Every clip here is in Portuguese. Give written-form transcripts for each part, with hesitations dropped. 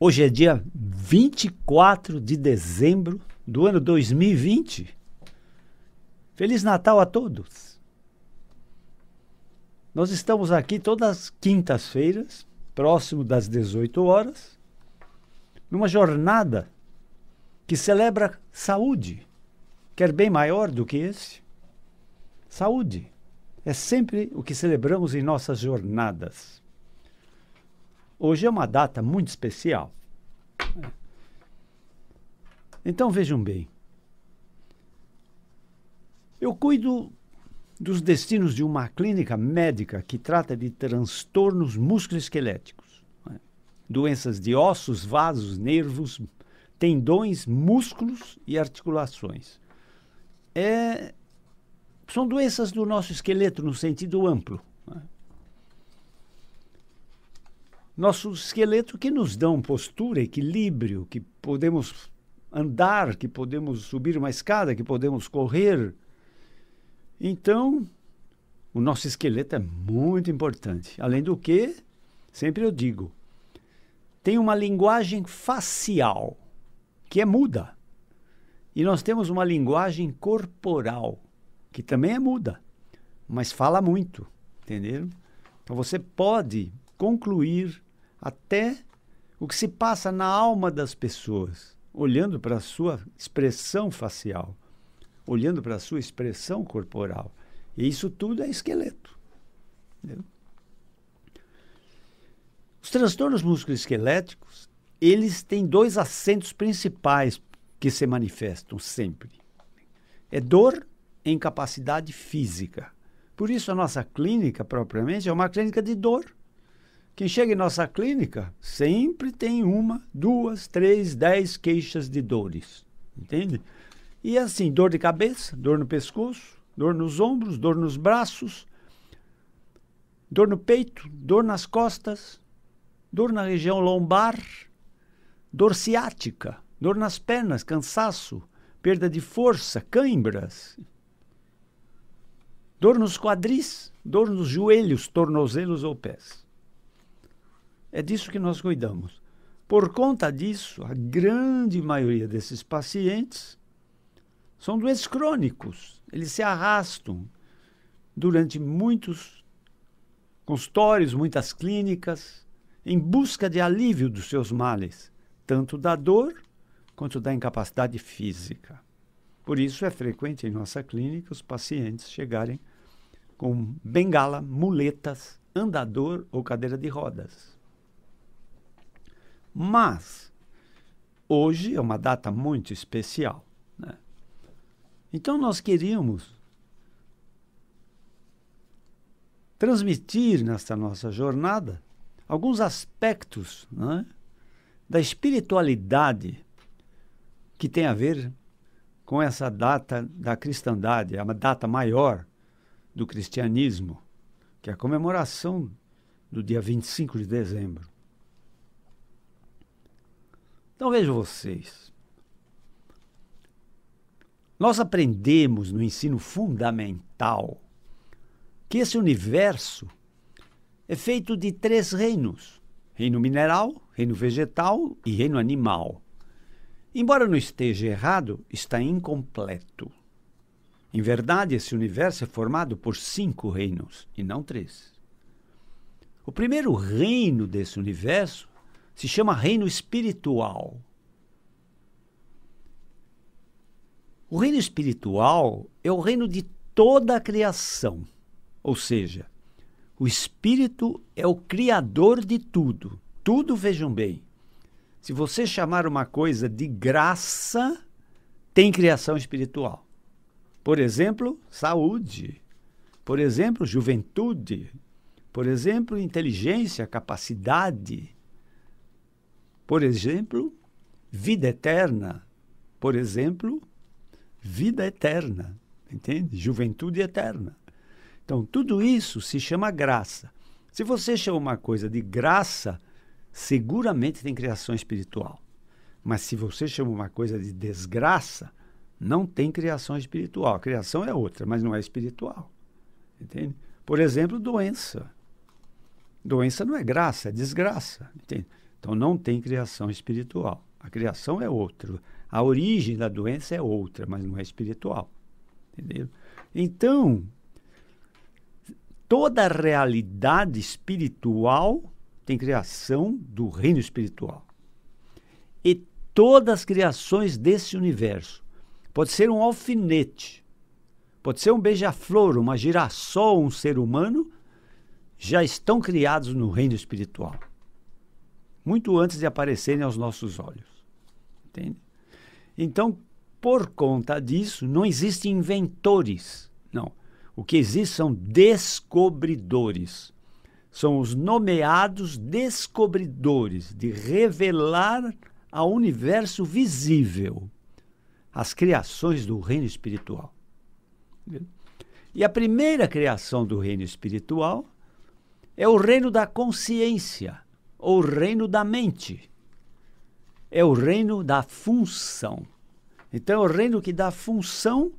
Hoje é dia 24 de dezembro do ano 2020. Feliz Natal a todos. Nós estamos aqui todas as quintas-feiras, próximo das 18 horas, numa jornada que celebra saúde. Quer bem maior do que esse? Saúde. É sempre o que celebramos em nossas jornadas. Hoje é uma data muito especial. Então vejam bem. Eu cuido dos destinos de uma clínica médica que trata de transtornos musculoesqueléticos, doenças de ossos, vasos, nervos, tendões, músculos e articulações. São doenças do nosso esqueleto no sentido amplo. Nosso esqueleto que nos dão postura, equilíbrio, que podemos andar, que podemos subir uma escada, que podemos correr. Então, o nosso esqueleto é muito importante. Além do que, sempre eu digo, tem uma linguagem facial, que é muda. E nós temos uma linguagem corporal, que também é muda, mas fala muito, entenderam? Então você pode concluir até o que se passa na alma das pessoas, olhando para a sua expressão facial, olhando para a sua expressão corporal. E isso tudo é esqueleto. Entendeu? Os transtornos musculoesqueléticos, eles têm dois acentos principais que se manifestam sempre. É dor e incapacidade física. Por isso a nossa clínica, propriamente, é uma clínica de dor. Quem chega em nossa clínica sempre tem 1, 2, 3, 10 queixas de dores. Entende? E assim, dor de cabeça, dor no pescoço, dor nos ombros, dor nos braços, dor no peito, dor nas costas, dor na região lombar, dor ciática, dor nas pernas, cansaço, perda de força, cãibras, dor nos quadris, dor nos joelhos, tornozelos ou pés. É disso que nós cuidamos. Por conta disso, a grande maioria desses pacientes são doentes crônicos. Eles se arrastam durante muitos consultórios, muitas clínicas, em busca de alívio dos seus males, tanto da dor quanto da incapacidade física. Por isso é frequente em nossa clínica os pacientes chegarem com bengala, muletas, andador ou cadeira de rodas. Mas hoje é uma data muito especial, né? Então nós queríamos transmitir nesta nossa jornada alguns aspectos, né, da espiritualidade que tem a ver com essa data da cristandade, é uma data maior do cristianismo, que é a comemoração do dia 25 de dezembro. Então vejam vocês, nós aprendemos no ensino fundamental que esse universo é feito de 3 reinos: reino mineral, reino vegetal e reino animal. Embora não esteja errado, está incompleto. Em verdade, esse universo é formado por 5 reinos e não 3. O primeiro reino desse universo se chama reino espiritual. O reino espiritual é o reino de toda a criação, ou seja, o espírito é o criador de tudo. Tudo, vejam bem, se você chamar uma coisa de graça, tem criação espiritual. Por exemplo, saúde. Por exemplo, juventude. Por exemplo, inteligência, capacidade. Por exemplo, vida eterna. Por exemplo, vida eterna. Entende? Juventude eterna. Então, tudo isso se chama graça. Se você chama uma coisa de graça, seguramente tem criação espiritual. Mas se você chama uma coisa de desgraça, não tem criação espiritual. A criação é outra, mas não é espiritual. Entende? Por exemplo, doença. Doença não é graça, é desgraça. Entende? Então não tem criação espiritual. A criação é outra. A origem da doença é outra, mas não é espiritual. Entendeu? Então, toda a realidade espiritual tem criação do reino espiritual. E todas as criações desse universo, pode ser um alfinete, pode ser um beija-flor, uma girassol, um ser humano, já estão criados no reino espiritual. Muito antes de aparecerem aos nossos olhos. Entende? Então, por conta disso, não existem inventores. Não. O que existe são descobridores. São os nomeados descobridores de revelar ao universo visível as criações do reino espiritual. E a primeira criação do reino espiritual é o reino da consciência, ou reino da mente. É o reino da função. Então, é o reino que dá função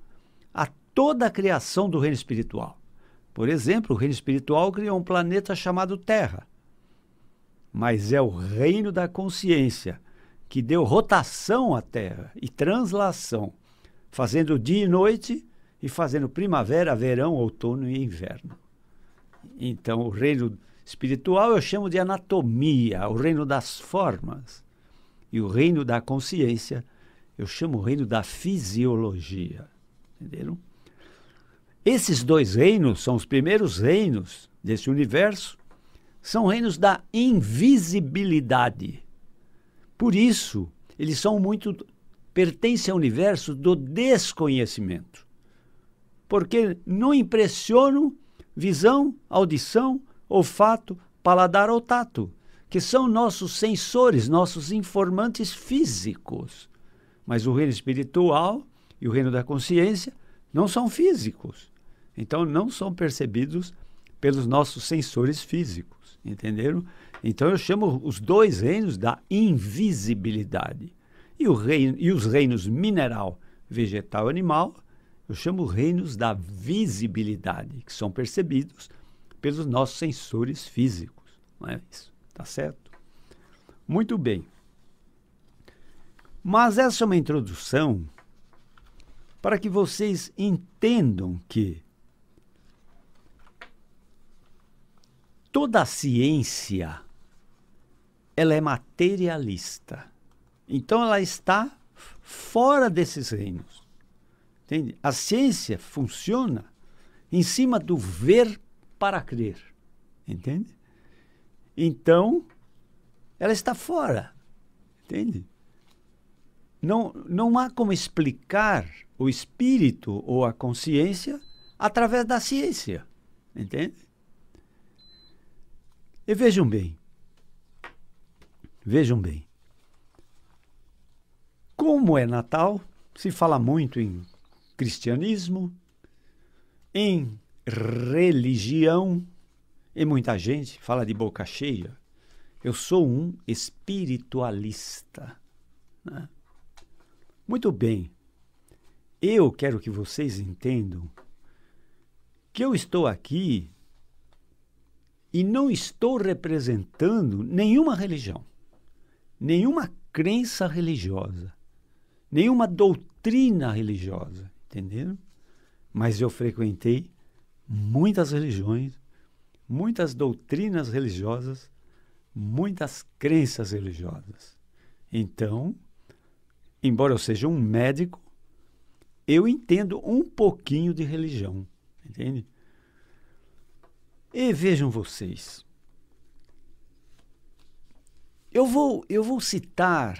a toda a criação do reino espiritual. Por exemplo, o reino espiritual criou um planeta chamado Terra. Mas é o reino da consciência que deu rotação à Terra e translação, fazendo dia e noite e fazendo primavera, verão, outono e inverno. Então, o reino espiritual eu chamo de anatomia, o reino das formas. E o reino da consciência eu chamo o reino da fisiologia. Entenderam? Esses dois reinos são os primeiros reinos desse universo, são reinos da invisibilidade. Por isso, eles são pertencem ao universo do desconhecimento. Porque não impressionam visão, audição, olfato, paladar ou tato, que são nossos sensores, nossos informantes físicos. Mas o reino espiritual e o reino da consciência não são físicos. Então, não são percebidos pelos nossos sensores físicos, entenderam? Então, eu chamo os dois reinos da invisibilidade. E os reinos mineral, vegetal e animal, eu chamo reinos da visibilidade, que são percebidos pelos nossos sensores físicos. Não é isso? Tá certo? Muito bem. Mas essa é uma introdução para que vocês entendam que toda a ciência, ela é materialista. Então, ela está fora desses reinos. Entende? A ciência funciona em cima do ver para crer. Entende? Então, ela está fora. Entende? Não há como explicar o espírito ou a consciência através da ciência. Entende? E vejam bem, como é Natal, se fala muito em cristianismo, em religião, e muita gente fala de boca cheia. Eu sou um espiritualista. Né? Muito bem, eu quero que vocês entendam que eu estou aqui e não estou representando nenhuma religião, nenhuma crença religiosa, nenhuma doutrina religiosa, entenderam? Mas eu frequentei muitas religiões, muitas doutrinas religiosas, muitas crenças religiosas. Então, embora eu seja um médico, eu entendo um pouquinho de religião, entende? E vejam vocês, eu vou citar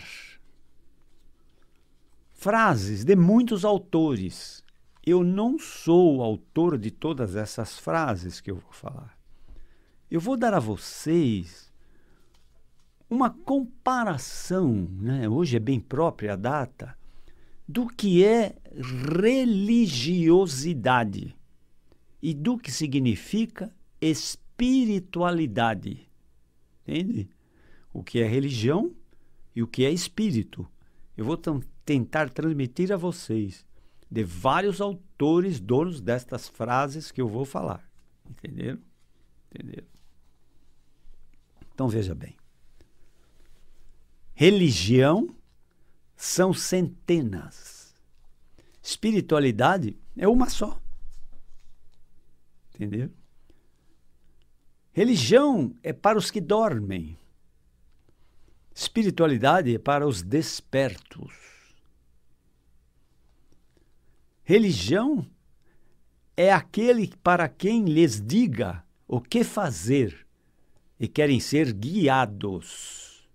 frases de muitos autores. Eu não sou o autor de todas essas frases que eu vou falar. Eu vou dar a vocês uma comparação, né? Hoje é bem própria a data, do que é religiosidade e do que significa espiritualidade. Entende? O que é religião e o que é espírito. Eu vou tentar transmitir a vocês de vários autores donos destas frases que eu vou falar. Entenderam? Entenderam? Então veja bem. Religião são centenas. Espiritualidade é uma só. Entendeu? Religião é para os que dormem. Espiritualidade é para os despertos. Religião é aquele para quem lhes diga o que fazer e querem ser guiados.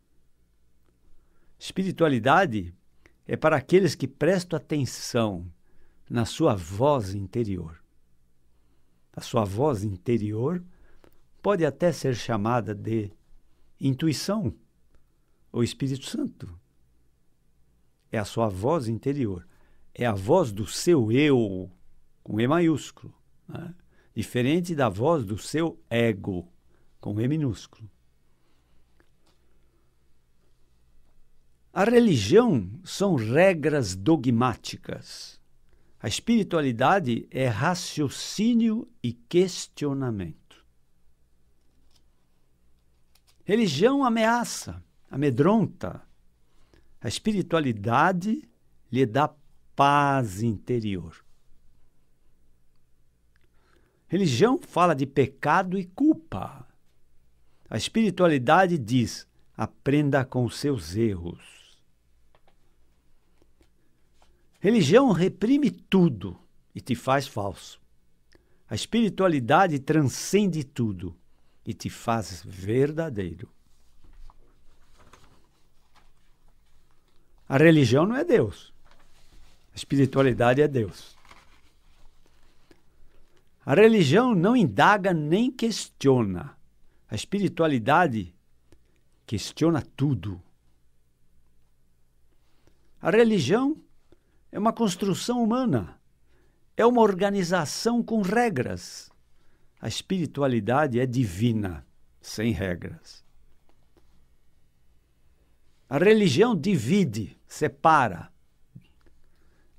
Espiritualidade é para aqueles que prestam atenção na sua voz interior. A sua voz interior pode até ser chamada de intuição ou Espírito Santo. É a sua voz interior. É a voz do seu eu, com E maiúsculo, né? Diferente da voz do seu ego, com E minúsculo. A religião são regras dogmáticas. A espiritualidade é raciocínio e questionamento. Religião ameaça, amedronta. A espiritualidade lhe dá paz interior. Religião fala de pecado e culpa. A espiritualidade diz: aprenda com os seus erros. Religião reprime tudo e te faz falso. A espiritualidade transcende tudo e te faz verdadeiro. A religião não é Deus. A espiritualidade é Deus. A religião não indaga nem questiona. A espiritualidade questiona tudo. A religião é uma construção humana. É uma organização com regras. A espiritualidade é divina, sem regras. A religião divide, separa.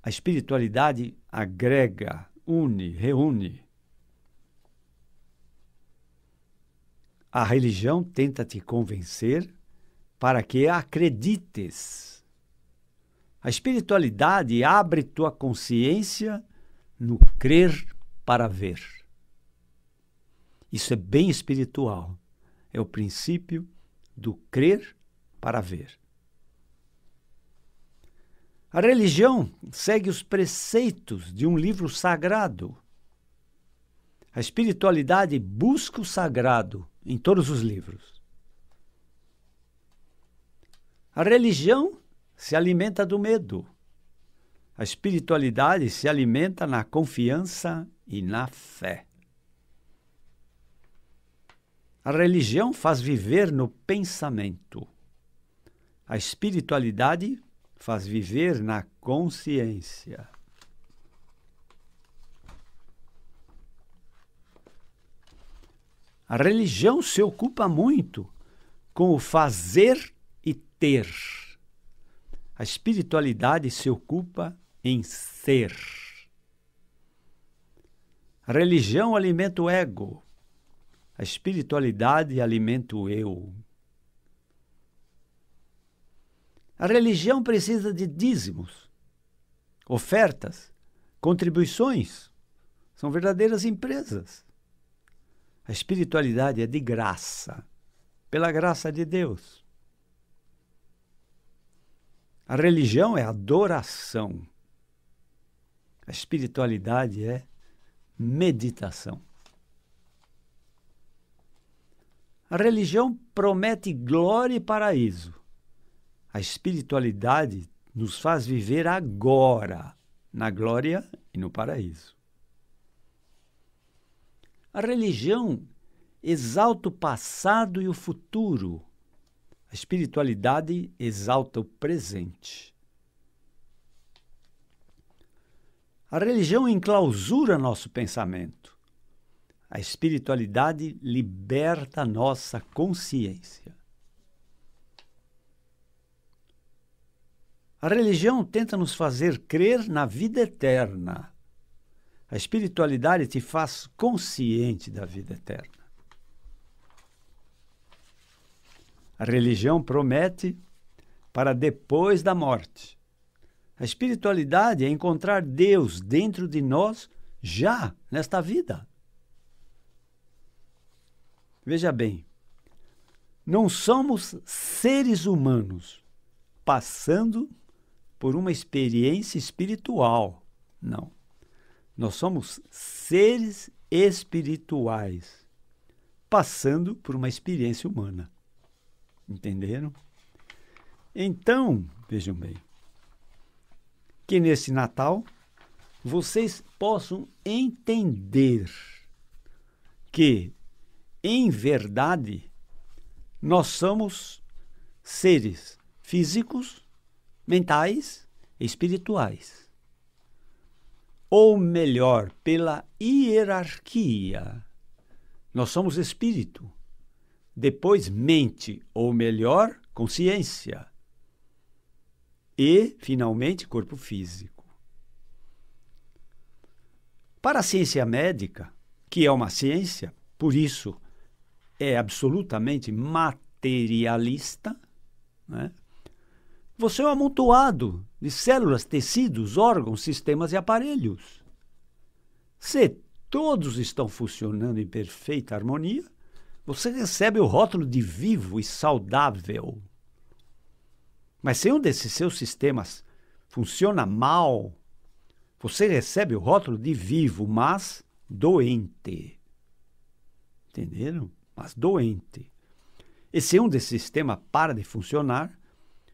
A espiritualidade agrega, une, reúne. A religião tenta te convencer para que acredites. A espiritualidade abre tua consciência no crer para ver. Isso é bem espiritual. É o princípio do crer para ver. A religião segue os preceitos de um livro sagrado. A espiritualidade busca o sagrado em todos os livros. A religião se alimenta do medo. A espiritualidade se alimenta na confiança e na fé. A religião faz viver no pensamento. A espiritualidade faz viver na consciência. A religião se ocupa muito com o fazer e ter. A espiritualidade se ocupa em ser. A religião alimenta o ego. A espiritualidade alimenta o eu. A religião precisa de dízimos, ofertas, contribuições. São verdadeiras empresas. A espiritualidade é de graça, pela graça de Deus. A religião é adoração. A espiritualidade é meditação. A religião promete glória e paraíso. A espiritualidade nos faz viver agora, na glória e no paraíso. A religião exalta o passado e o futuro. A espiritualidade exalta o presente. A religião enclausura nosso pensamento. A espiritualidade liberta a nossa consciência. A religião tenta nos fazer crer na vida eterna. A espiritualidade te faz consciente da vida eterna. A religião promete para depois da morte. A espiritualidade é encontrar Deus dentro de nós já nesta vida. Veja bem, não somos seres humanos passando por uma experiência espiritual. Não. Nós somos seres espirituais passando por uma experiência humana. Entenderam? Então, vejam bem, que nesse Natal vocês possam entender que, em verdade, nós somos seres físicos, mentais e espirituais. Ou melhor, pela hierarquia, nós somos espírito, depois mente, ou melhor, consciência, e, finalmente, corpo físico. Para a ciência médica, que é uma ciência, por isso é absolutamente materialista, né? Você é um amontoado de células, tecidos, órgãos, sistemas e aparelhos. Se todos estão funcionando em perfeita harmonia, você recebe o rótulo de vivo e saudável. Mas se um desses seus sistemas funciona mal, você recebe o rótulo de vivo, mas doente. Entenderam? Mas doente. E se um desses sistemas para de funcionar,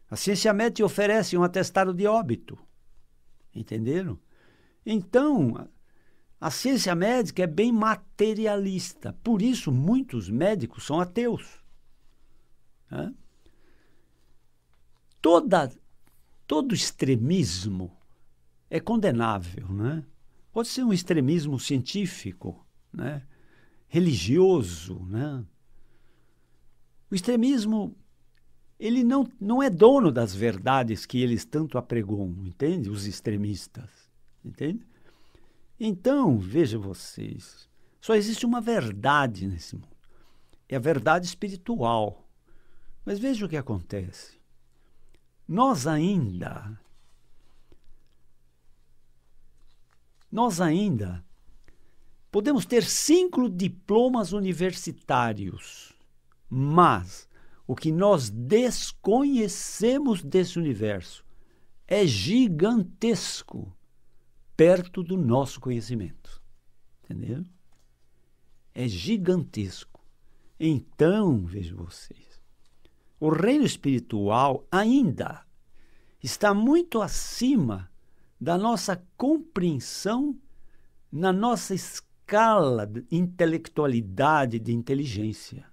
a ciência médica oferece um atestado de óbito. Entenderam? Então, a ciência médica é bem materialista. Por isso, muitos médicos são ateus. Né? Todo extremismo é condenável. Né? Pode ser um extremismo científico, né? Religioso. Né? O extremismo ele não é dono das verdades que eles tanto apregoam, entende? Os extremistas, entende? Então, vejam vocês, só existe uma verdade nesse mundo. É a verdade espiritual. Mas veja o que acontece. Nós ainda podemos ter 5 diplomas universitários, mas o que nós desconhecemos desse universo é gigantesco perto do nosso conhecimento. Entendeu? É gigantesco. Então, vejam vocês, o reino espiritual ainda está muito acima da nossa compreensão na nossa escala de intelectualidade, de inteligência.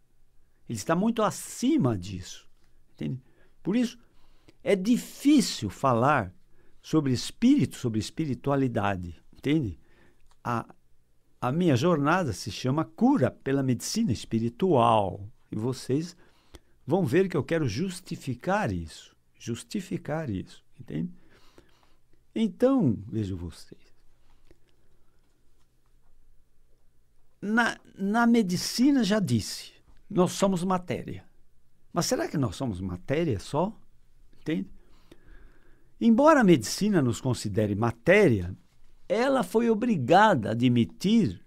Ele está muito acima disso. Entende? Por isso, é difícil falar sobre espírito, sobre espiritualidade. Entende? A minha jornada se chama Cura pela Medicina Espiritual. E vocês vão ver que eu quero justificar isso. Justificar isso. Entende? Então, vejam vocês. Na medicina já disse, nós somos matéria. Mas será que nós somos matéria só? Entende? Embora a medicina nos considere matéria, ela foi obrigada a admitir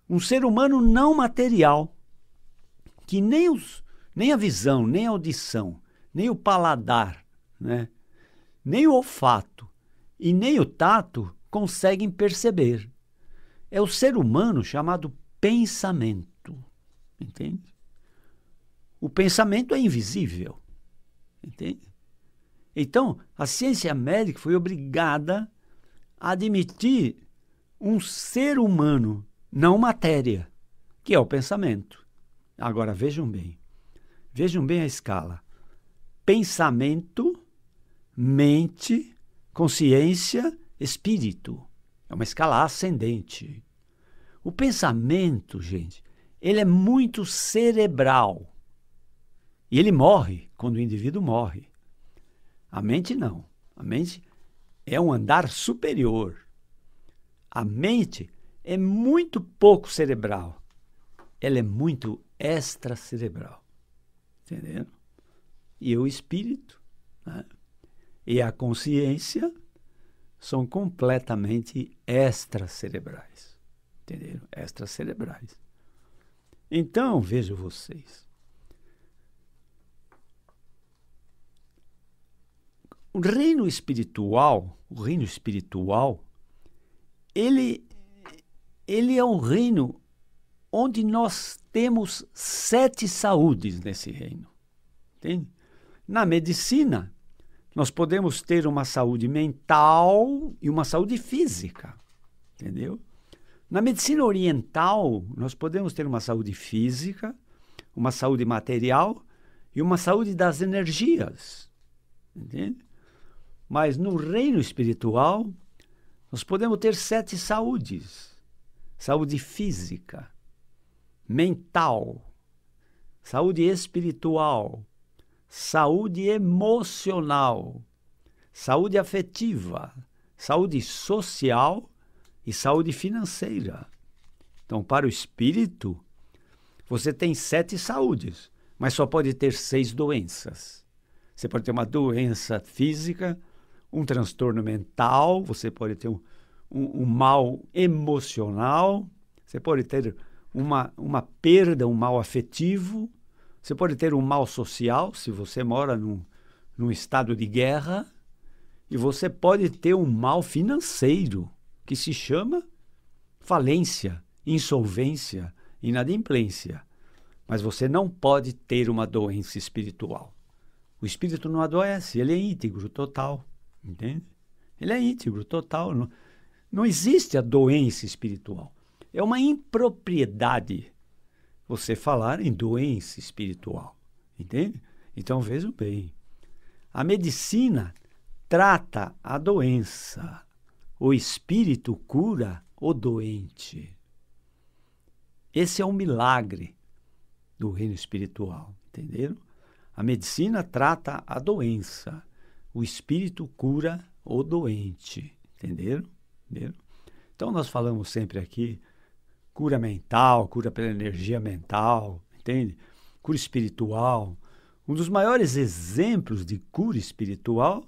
um ser humano não material, que nem a visão, nem a audição, nem o paladar, né? Nem o olfato e nem o tato conseguem perceber. É o ser humano chamado pensamento. Entende? O pensamento é invisível. Entende? Então, a ciência médica foi obrigada a admitir um ser humano, não matéria, que é o pensamento. Agora, vejam bem a escala. Pensamento, mente, consciência, espírito. É uma escala ascendente. O pensamento, gente, ele é muito cerebral. E ele morre quando o indivíduo morre. A mente não. A mente é um andar superior. A mente é muito pouco cerebral. Ela é muito extracerebral. Entendeu? E o espírito né? E a consciência são completamente extracerebrais. Entenderam? Extracerebrais. Então, vejam vocês. O reino espiritual, ele é um reino onde nós temos 7 saúdes nesse reino. Entende? Na medicina, nós podemos ter uma saúde mental e uma saúde física. Entendeu? Na medicina oriental, nós podemos ter uma saúde física, uma saúde material e uma saúde das energias. Entende? Mas no reino espiritual, nós podemos ter 7 saúdes. Saúde física, mental, saúde espiritual, saúde emocional, saúde afetiva, saúde social e saúde financeira. Então, para o espírito, você tem 7 saúdes, mas só pode ter 6 doenças. Você pode ter uma doença física, um transtorno mental, você pode ter um mal emocional, você pode ter uma perda, um mal afetivo, você pode ter um mal social, se você mora num estado de guerra, e você pode ter um mal financeiro, que se chama falência, insolvência, inadimplência. Mas você não pode ter uma doença espiritual. O espírito não adoece, ele é íntegro, total. Entende? Ele é íntegro, total. Não existe a doença espiritual. É uma impropriedade você falar em doença espiritual. Entende? Então vejam bem. A medicina trata a doença. O espírito cura o doente. Esse é um milagre do reino espiritual. Entenderam? A medicina trata a doença. O espírito cura o doente. Entenderam? Então, nós falamos sempre aqui cura mental, cura pela energia mental, entende? Cura espiritual. Um dos maiores exemplos de cura espiritual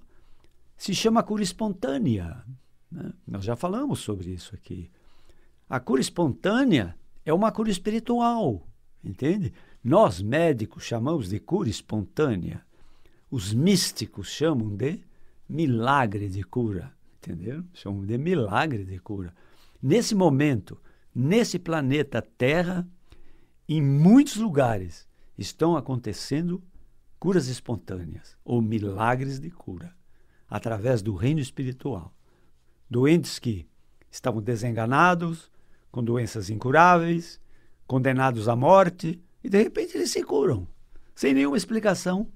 se chama cura espontânea, né? Nós já falamos sobre isso aqui. A cura espontânea é uma cura espiritual, entende? Nós, médicos, chamamos de cura espontânea. Os místicos chamam de milagre de cura, entenderam? Chamam de milagre de cura. Nesse momento, nesse planeta Terra, em muitos lugares, estão acontecendo curas espontâneas, ou milagres de cura, através do reino espiritual. Doentes que estavam desenganados, com doenças incuráveis, condenados à morte, e de repente eles se curam, sem nenhuma explicação.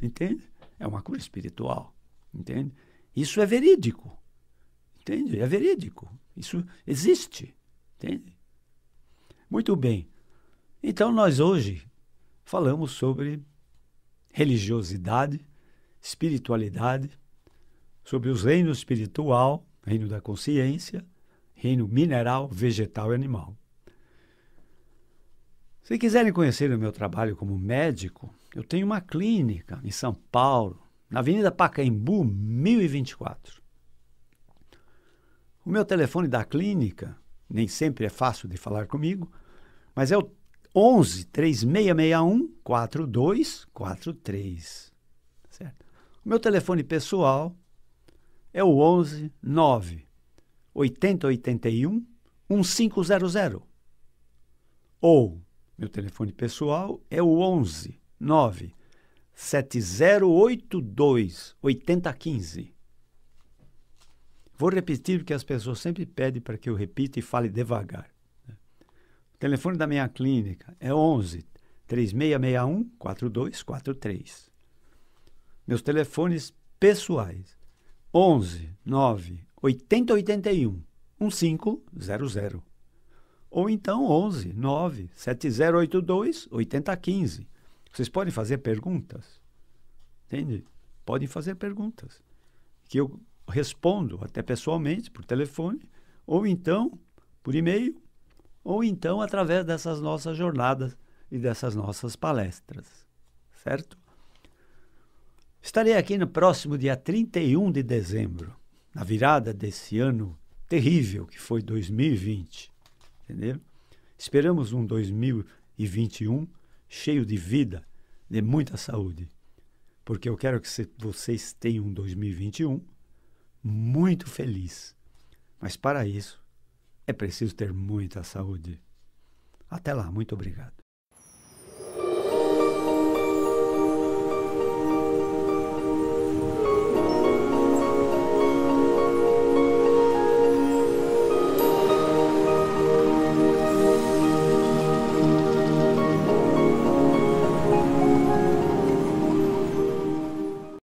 Entende? É uma cura espiritual. Entende? Isso é verídico. Entende? É verídico. Isso existe. Entende? Muito bem. Então, nós hoje falamos sobre religiosidade, espiritualidade, sobre os reinos espiritual, reino da consciência, reino mineral, vegetal e animal. Se quiserem conhecer o meu trabalho como médico, eu tenho uma clínica em São Paulo, na Avenida Pacaembu, 1024. O meu telefone da clínica, nem sempre é fácil de falar comigo, mas é o 11 3661 4243. Certo? O meu telefone pessoal é o 11 9 8081 1500. Ou meu telefone pessoal é o 11 9 7082 8015. Vou repetir porque as pessoas sempre pedem para que eu repita e fale devagar. O telefone da minha clínica é 11 3661 4243. Meus telefones pessoais 11 9 8081 1500. Ou então 11 9 7082 8015. Vocês podem fazer perguntas. Entende? Podem fazer perguntas. Que eu respondo até pessoalmente, por telefone, ou então por e-mail, ou então através dessas nossas jornadas e dessas nossas palestras. Certo? Estarei aqui no próximo dia 31 de dezembro, na virada desse ano terrível que foi 2020, entendeu? Esperamos um 2021 cheio de vida, de muita saúde, porque eu quero que vocês tenham um 2021 muito feliz. Mas para isso, é preciso ter muita saúde. Até lá, muito obrigado.